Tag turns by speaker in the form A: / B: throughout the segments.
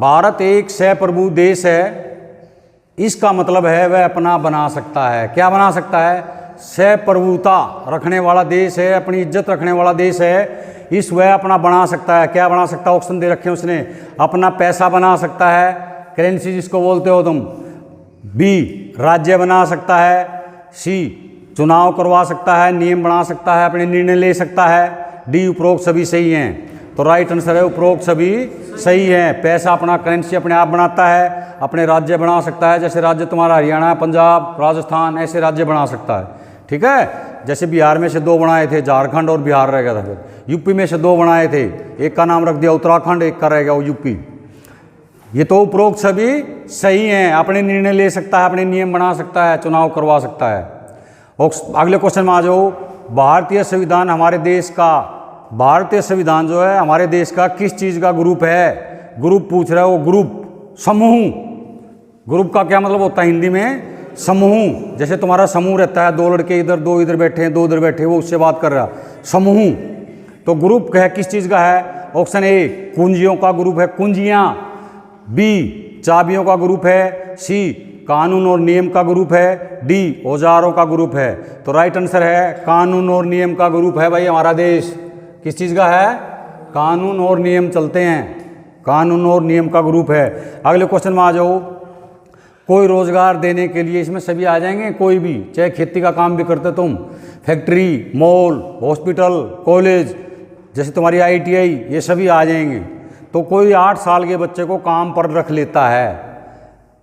A: भारत एक संप्रभु देश है। इसका मतलब है वह अपना बना सकता है। क्या बना सकता है? संप्रभुता रखने वाला देश है, अपनी इज्जत रखने वाला देश है। इस वह अपना बना सकता है। क्या बना सकता है? ऑप्शन दे रखे हैं उसने। अपना पैसा बना सकता है, करेंसी जिसको बोलते हो तुम। बी, राज्य बना सकता है। सी, चुनाव करवा सकता है, नियम बना सकता है, अपने निर्णय ले सकता है। डी, उपरोक्त सभी सही हैं। तो राइट आंसर है उपरोक्त सभी सही हैं। पैसा अपना करेंसी अपने आप बनाता है, अपने राज्य बना सकता है। जैसे राज्य तुम्हारा हरियाणा, पंजाब, राजस्थान, ऐसे राज्य बना सकता है। ठीक है। जैसे बिहार में से 2 बनाए थे, झारखंड और बिहार रह गया था। फिर यूपी में से 2 बनाए थे, एक का नाम रख दिया उत्तराखंड, एक का रह गया वो यूपी। ये तो उपरोक्त सभी सही हैं। अपने निर्णय ले सकता है, अपने नियम बना सकता है, चुनाव करवा सकता है। अगले क्वेश्चन में आ जाओ। भारतीय संविधान हमारे देश का, भारतीय संविधान जो है हमारे देश का किस चीज़ का ग्रुप है? ग्रुप पूछ रहा है वो, ग्रुप, समूह। ग्रुप का क्या मतलब होता है हिंदी में? समूह। जैसे तुम्हारा समूह रहता है, 2 लड़के इधर, 2 इधर बैठे हैं, 2 उधर बैठे हैं, वो उससे बात कर रहा है। समूह। तो ग्रुप है किस चीज़ का है? ऑप्शन ए, कुंजियों का ग्रुप है, कुंजियाँ। बी, चाबियों का ग्रुप है। सी, कानून और नियम का ग्रुप है। डी, औजारों का ग्रुप है। तो राइट आंसर है कानून और नियम का ग्रुप है भाई हमारा देश। किस चीज़ का है? कानून और नियम चलते हैं, कानून और नियम का ग्रुप है। अगले क्वेश्चन में आ जाओ। कोई रोजगार देने के लिए, इसमें सभी आ जाएंगे, कोई भी, चाहे खेती का काम भी करते तुम, फैक्ट्री, मॉल, हॉस्पिटल, कॉलेज, जैसे तुम्हारी ITI, ये सभी आ जाएंगे। तो कोई 8 साल के बच्चे को काम पर रख लेता है।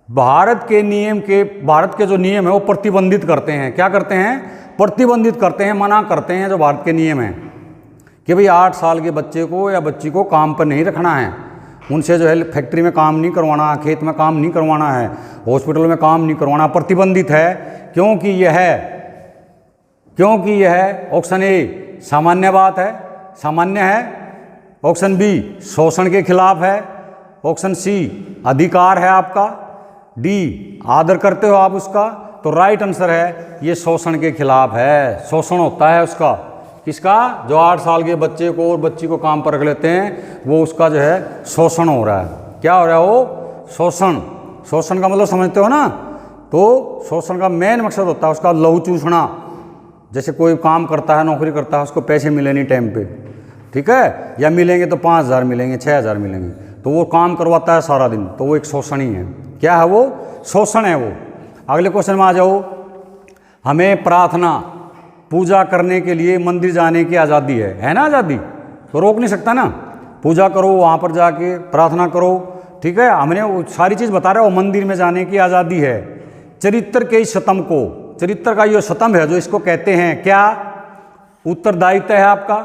A: भारत के जो नियम है वो प्रतिबंधित करते हैं। क्या करते हैं? प्रतिबंधित करते हैं, मना करते हैं। जो भारत के नियम हैं कि भाई 8 साल के बच्चे को या बच्ची को काम पर नहीं रखना है, उनसे जो है फैक्ट्री में काम नहीं करवाना, खेत में काम नहीं करवाना है, हॉस्पिटल में काम नहीं करवाना, प्रतिबंधित है। क्योंकि यह ऑप्शन ए सामान्य बात है, सामान्य है। ऑप्शन बी, शोषण के खिलाफ है। ऑप्शन सी, अधिकार है आपका। डी, आदर करते हो आप उसका। तो राइट आंसर है ये शोषण के खिलाफ है। शोषण होता है उसका। किसका? जो 8 साल के बच्चे को और बच्ची को काम पर रख लेते हैं, वो उसका जो है शोषण हो रहा है। क्या हो रहा है? वो शोषण। शोषण का मतलब समझते हो ना? तो शोषण का मेन मकसद होता है उसका लहू चूसना। जैसे कोई काम करता है, नौकरी करता है, उसको पैसे मिले नहीं टाइम पे, ठीक है, या मिलेंगे तो 5,000 मिलेंगे, 6,000 मिलेंगे, तो वो काम करवाता है सारा दिन, तो वो एक शोषण ही है। क्या है वो? शोषण है वो। अगले क्वेश्चन में आ जाओ। हमें प्रार्थना, पूजा करने के लिए मंदिर जाने की आज़ादी है ना? आज़ादी तो रोक नहीं सकता ना। पूजा करो, वहाँ पर जाके प्रार्थना करो, ठीक है। हमने वो सारी चीज़ बता रहे हो, मंदिर में जाने की आज़ादी है। चरित्र के इस शतम को, चरित्र का ये शतम है जो इसको कहते हैं क्या? उत्तरदायित्व है आपका।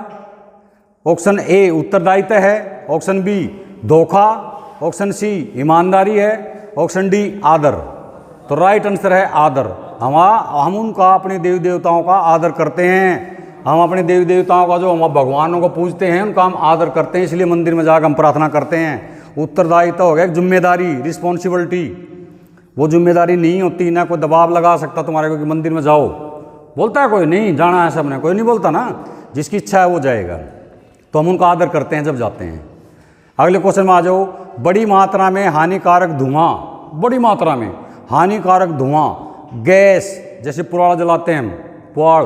A: ऑप्शन ए उत्तरदायित्व है। ऑप्शन बी धोखा। ऑप्शन सी ईमानदारी है। ऑप्शन डी आदर। तो राइट आंसर है आदर। हम उनका, अपने देवी देवताओं का आदर करते हैं। हम अपने देवी देवताओं का, जो हम भगवानों को पूजते हैं, उनका हम आदर करते हैं, इसलिए मंदिर में जाकर हम प्रार्थना करते हैं। उत्तरदायित्व हो गया एक जिम्मेदारी, रिस्पॉन्सिबिलिटी। वो जिम्मेदारी नहीं होती, ना कोई दबाव लगा सकता तुम्हारे को कि मंदिर में जाओ। बोलता है कोई? नहीं जाना है सबने, कोई नहीं बोलता ना। जिसकी इच्छा है वो जाएगा। तो हम उनका आदर करते हैं जब जाते हैं। अगले क्वेश्चन में आ जाओ। बड़ी मात्रा में हानिकारक धुआं, बड़ी मात्रा में हानिकारक धुआं, गैस, जैसे पुआल जलाते हैं हम, पुआल,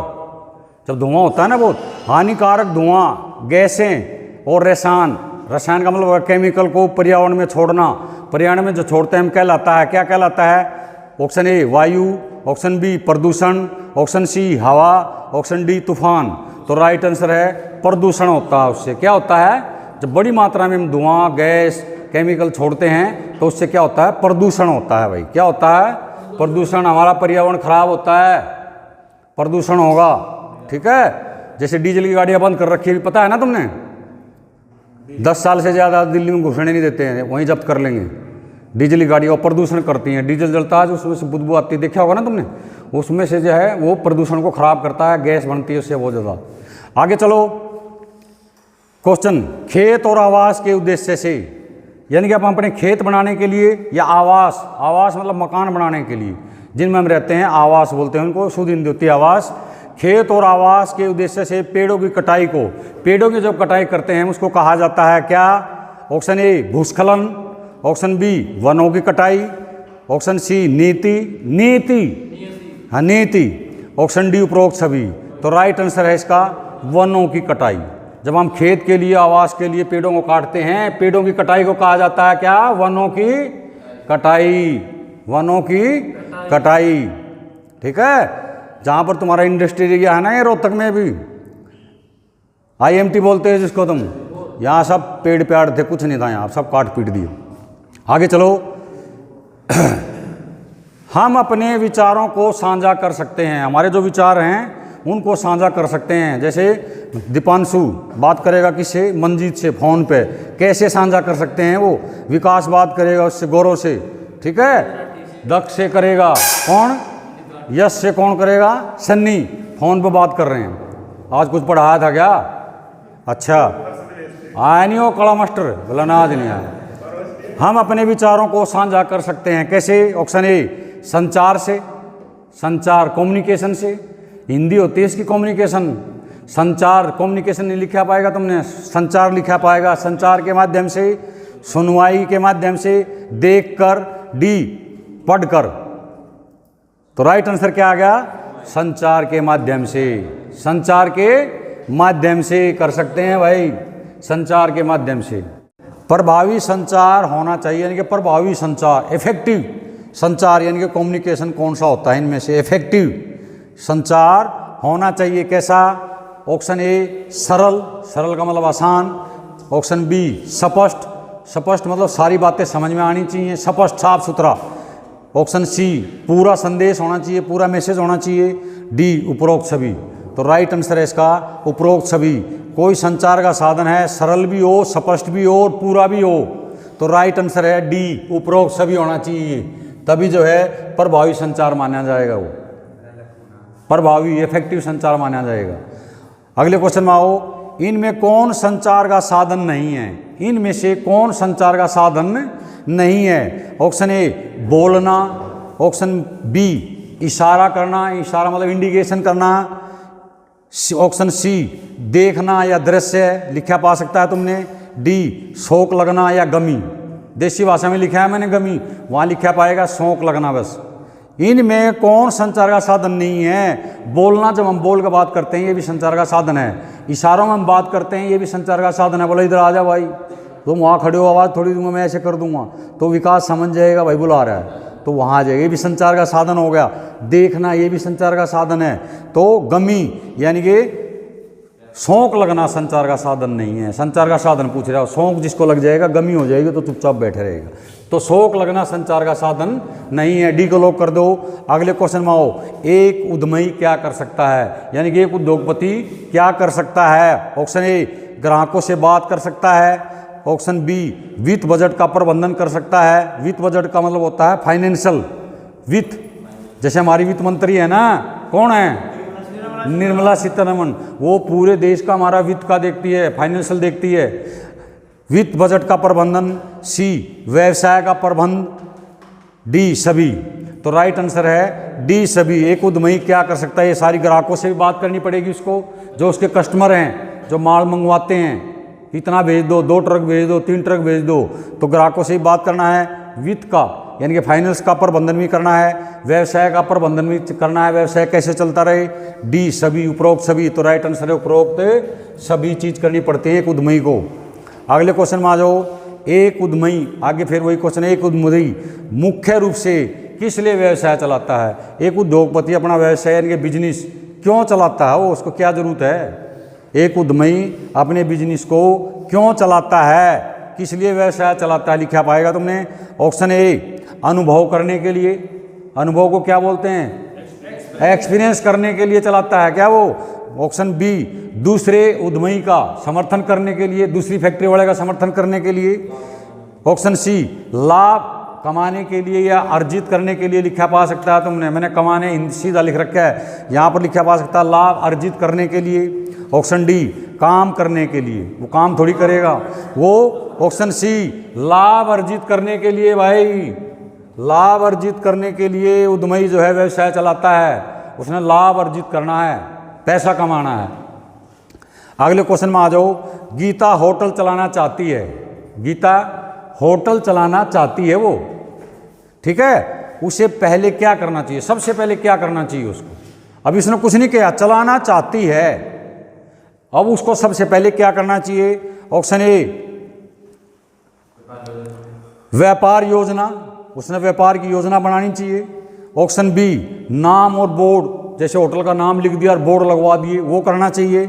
A: जब धुआं होता है ना बहुत, हानिकारक धुआं, गैसें और रसायन। रसायन का मतलब केमिकल को पर्यावरण में छोड़ना। पर्यावरण में जो छोड़ते हैं हम कहलाता है, क्या कहलाता है? ऑप्शन ए वायु। ऑप्शन बी प्रदूषण। ऑप्शन सी हवा। ऑप्शन डी तूफान। तो राइट आंसर है प्रदूषण होता है उससे। क्या होता है? जब बड़ी मात्रा में हम धुआं, गैस, केमिकल छोड़ते हैं तो उससे क्या होता है? प्रदूषण होता है भाई। क्या होता है? प्रदूषण। हमारा पर्यावरण खराब होता है, प्रदूषण होगा, ठीक है। जैसे डीजल की गाड़ियां बंद कर रखी है, पता है ना तुमने? 10 साल से ज़्यादा दिल्ली में घुसने नहीं देते हैं, वहीं जब्त कर लेंगे। डीजल की गाड़ियाँ और प्रदूषण करती हैं। डीजल जलता है, उसमें से बदबू आती है, देखा होगा ना तुमने? उसमें से जो है वो प्रदूषण को खराब करता है, गैस बनती है उससे बहुत ज़्यादा। आगे चलो। क्वेश्चन, खेत और आवास के उद्देश्य से, यानी कि आप अपने खेत बनाने के लिए या आवास, आवास मतलब मकान बनाने के लिए, जिनमें हम रहते हैं आवास बोलते हैं उनको, शुद्ध हिंदी होती है आवास। खेत और आवास के उद्देश्य से पेड़ों की कटाई को, पेड़ों की जब कटाई करते हैं उसको कहा जाता है क्या? ऑप्शन ए भूस्खलन। ऑप्शन बी वनों की कटाई, ऑप्शन सी नीति नीति हाँ नीति, ऑप्शन डी उपरोक्त सभी। तो राइट आंसर है इसका वनों की कटाई। जब हम खेत के लिए आवास के लिए पेड़ों को काटते हैं, पेड़ों की कटाई को कहा जाता है क्या? वनों की कटाई, वनों की कटाई। ठीक है, जहां पर तुम्हारा इंडस्ट्री एरिया है ना, ये रोहतक में भी IMT बोलते हैं जिसको तुम, यहाँ सब पेड़ प्याड़ थे, कुछ नहीं था यहाँ, सब काट पीट दिए। आगे चलो। हम अपने विचारों को साझा कर सकते हैं, हमारे जो विचार हैं उनको साझा कर सकते हैं। जैसे दीपांशु बात करेगा किससे? मंजीत से, फोन पे। कैसे साझा कर सकते हैं वो? विकास बात करेगा उससे, गौरव से, ठीक है। दक्ष से करेगा कौन? यश से कौन करेगा? सन्नी। फोन पे बात कर रहे हैं। आज कुछ पढ़ाया था क्या? अच्छा आया नहीं हो कड़ा मास्टर? बोला ना आज नहीं आया। हम अपने विचारों को साझा कर सकते हैं कैसे? ऑप्शन ए संचार से, संचार कम्युनिकेशन से। हिंदी होती है इसकी कम्युनिकेशन, संचार कम्युनिकेशन नहीं लिखा पाएगा तुमने, संचार लिखा पाएगा। संचार के माध्यम से, सुनवाई के माध्यम से, देखकर, डी पढ़कर। तो राइट आंसर क्या आ गया? संचार के माध्यम से, संचार के माध्यम से कर सकते हैं भाई, संचार के माध्यम से। प्रभावी संचार होना चाहिए, यानी कि प्रभावी संचार, इफेक्टिव संचार यानी कि कम्युनिकेशन कौन सा होता है इनमें से? इफेक्टिव संचार होना चाहिए। कैसा? ऑप्शन ए सरल, सरल का मतलब आसान। ऑप्शन बी स्पष्ट, स्पष्ट मतलब सारी बातें समझ में आनी चाहिए, स्पष्ट साफ सुथरा। ऑप्शन सी पूरा संदेश होना चाहिए, पूरा मैसेज होना चाहिए। डी उपरोक्त सभी। तो राइट आंसर है इसका उपरोक्त सभी। कोई संचार का साधन है सरल भी हो, स्पष्ट भी हो और पूरा भी हो, तो राइट आंसर है डी उपरोक्त सभी होना चाहिए, तभी जो है प्रभावी संचार माना जाएगा, वो प्रभावी इफेक्टिव संचार माना जाएगा। अगले क्वेश्चन में आओ। इनमें कौन संचार का साधन नहीं है? इनमें से कौन संचार का साधन नहीं है? ऑप्शन ए बोलना, ऑप्शन बी इशारा करना, इशारा मतलब इंडिकेशन करना, ऑप्शन सी देखना या दृश्य लिखा पा सकता है तुमने, डी शौक लगना या गमी। देसी भाषा में लिखा है मैंने गमी, वहाँ लिखा पाएगा शौक लगना। बस इनमें कौन संचार का साधन नहीं है? बोलना, जब हम बोल कर बात करते हैं ये भी संचार का साधन है। इशारों में हम बात करते हैं ये भी संचार का साधन है। बोला इधर आ जा भाई, तुम वहाँ खड़े हो, आवाज़ थोड़ी दूंगा, मैं ऐसे कर दूंगा, तो विकास समझ जाएगा भाई बुला रहा है, तो वहाँ आ जाएगा, ये भी संचार का साधन हो गया। देखना ये भी संचार का साधन है। तो गमी यानी कि शौक लगना संचार का साधन नहीं है। संचार का साधन पूछ रहा हो, शौक जिसको लग जाएगा, गमी हो जाएगी तो चुपचाप बैठे रहेगा। तो शौक लगना संचार का साधन नहीं है, डी को लॉक कर दो। अगले क्वेश्चन में आओ। एक उद्यमी क्या कर सकता है? यानी कि एक उद्योगपति क्या कर सकता है? ऑप्शन ए ग्राहकों से बात कर सकता है, ऑप्शन बी वित्त बजट का प्रबंधन कर सकता है। वित्त बजट का मतलब होता है फाइनेंशियल वित्त, जैसे हमारी वित्त मंत्री है ना, कौन है? निर्मला सीतारमण, वो पूरे देश का हमारा वित्त का देखती है, फाइनेंशियल देखती है। वित्त बजट का प्रबंधन, सी व्यवसाय का प्रबंध, डी सभी। तो राइट आंसर है डी सभी। एक उद्यमी क्या कर सकता है? ये सारी ग्राहकों से भी बात करनी पड़ेगी उसको, जो उसके कस्टमर हैं, जो माल मंगवाते हैं, इतना भेज दो, 2 ट्रक भेज दो, 3 ट्रक भेज दो, तो ग्राहकों से ही बात करना है। वित्त का यानी कि फाइनेंस का प्रबंधन भी करना है, व्यवसाय का प्रबंधन भी करना है, व्यवसाय कैसे चलता रहे, डी सभी उपरोक्त सभी। तो राइट आंसर है उपरोक्त सभी चीज करनी पड़ती है एक उद्यमी को। अगले क्वेश्चन में आ जाओ। एक उद्यमी, आगे फिर वही क्वेश्चन, एक उद्यमी मुख्य रूप से किस लिए व्यवसाय चलाता है? एक उद्योगपति अपना व्यवसाय यानी कि बिजनेस क्यों चलाता है? वो उसको क्या जरूरत है? एक उद्यमी अपने बिजनेस को क्यों चलाता है, किस लिए व्यवसाय चलाता है, लिखा पाएगा तुमने। ऑप्शन ए अनुभव करने के लिए, अनुभव को क्या बोलते हैं? एक्सपीरियंस करने के लिए चलाता है क्या वो। ऑप्शन बी दूसरे उद्यमी का समर्थन करने के लिए, दूसरी फैक्ट्री वाले का समर्थन करने के लिए। ऑप्शन सी लाभ कमाने के लिए या अर्जित करने के लिए, लिखा पा सकता है तुमने, मैंने कमाने सीधा लिख रखा है, यहाँ पर लिखा पा सकता है लाभ अर्जित करने के लिए। ऑप्शन डी काम करने के लिए, वो काम थोड़ी करेगा वो। ऑप्शन सी लाभ अर्जित करने के लिए, भाई लाभ अर्जित करने के लिए उद्यमी जो है व्यवसाय चलाता है, उसने लाभ अर्जित करना है, पैसा कमाना है। अगले क्वेश्चन में आ जाओ। गीता होटल चलाना चाहती है, गीता होटल चलाना चाहती है वो, ठीक है, उसे पहले क्या करना चाहिए, सबसे पहले क्या करना चाहिए उसको। अब इसने कुछ नहीं किया, चलाना चाहती है, अब उसको सबसे पहले क्या करना चाहिए। ऑप्शन ए व्यापार योजना, उसने व्यापार की योजना बनानी चाहिए। ऑप्शन बी नाम और बोर्ड, जैसे होटल का नाम लिख दिया और बोर्ड लगवा दिए, वो करना चाहिए।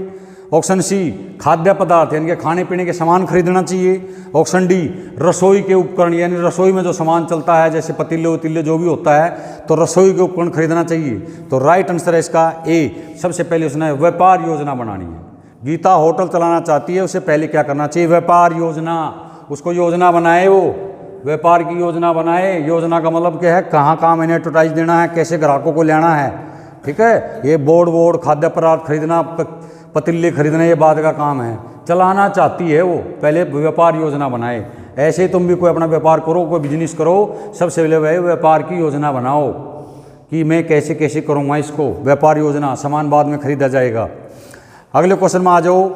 A: ऑप्शन सी खाद्य पदार्थ यानी कि खाने पीने के सामान खरीदना चाहिए। ऑप्शन डी रसोई के उपकरण यानी रसोई में जो सामान चलता है जैसे पतीले उतीले जो भी होता है, तो रसोई के उपकरण खरीदना चाहिए। तो राइट आंसर है इसका ए, सबसे पहले उसने व्यापार योजना बनानी है। गीता होटल चलाना चाहती है, उसे पहले क्या करना चाहिए, व्यापार योजना, उसको योजना बनाए, वो व्यापार की योजना बनाए। योजना का मतलब क्या है, कहाँ कहाँ मैंने एडवर्टाइज देना है, कैसे ग्राहकों को लेना है, ठीक है। ये बोर्ड खाद्य पदार्थ खरीदना, पतीले खरीदना, ये बाद का काम है। चलाना चाहती है वो, पहले व्यापार योजना बनाए। ऐसे ही तुम भी कोई अपना व्यापार करो, कोई बिजनेस करो, सबसे पहले वह व्यापार की योजना बनाओ कि मैं कैसे कैसे करूँगा इसको, व्यापार योजना, सामान बाद में खरीदा जाएगा। अगले क्वेश्चन में आ जाओ।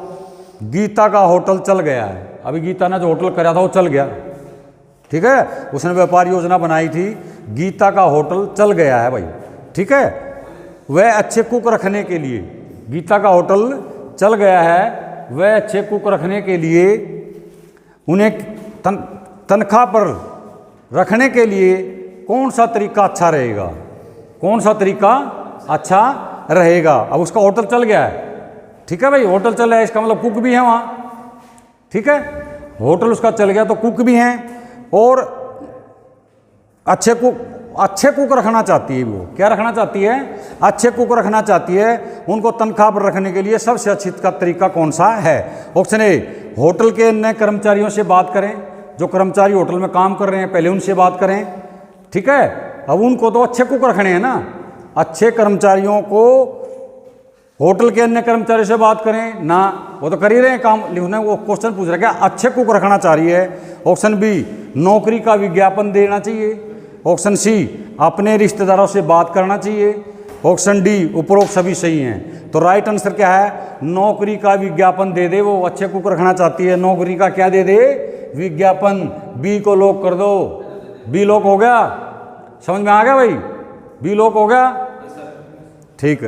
A: गीता का होटल चल गया है, अभी गीता ने जो होटल कराया था वो चल गया, ठीक है, उसने व्यापार योजना बनाई थी, गीता का होटल चल गया है भाई, ठीक है। वह अच्छे कुक रखने के लिए, गीता का होटल चल गया है, वह अच्छे कुक रखने के लिए उन्हें तनख्वाह पर रखने के लिए कौन सा तरीका अच्छा रहेगा, कौन सा तरीका अच्छा रहेगा। अब उसका होटल चल गया है, ठीक है भाई, होटल चल रहा है, इसका मतलब कुक भी है वहाँ, ठीक है, होटल उसका चल गया तो कुक भी हैं, और अच्छे कुक रखना चाहती है वो, क्या रखना चाहती है, अच्छे कुक रखना चाहती है। उनको तनख्वाह पर रखने के लिए सबसे अच्छी का तरीका कौन सा है। ऑप्शन ए होटल के अन्य कर्मचारियों से बात करें, जो कर्मचारी होटल में काम कर रहे हैं पहले उनसे बात करें, ठीक है। अब उनको तो अच्छे कुक रखने हैं ना, अच्छे कर्मचारियों को होटल के अन्य कर्मचारी से बात करें ना, वो तो कर ही रहे हैं काम, लिखने वो क्वेश्चन पूछ रहा है क्या अच्छे कुक रखना चाह रही है। ऑप्शन बी नौकरी का विज्ञापन देना चाहिए। ऑप्शन सी अपने रिश्तेदारों से बात करना चाहिए। ऑप्शन डी उपरोक्त सभी सही हैं। तो राइट आंसर क्या है, नौकरी का विज्ञापन दे दे, वो अच्छे कुक रखना चाहती है, नौकरी का क्या दे दे, विज्ञापन। बी को लॉक कर दो, बी लॉक हो गया, समझ में आ गया भाई, बी लॉक हो गया, ठीक है।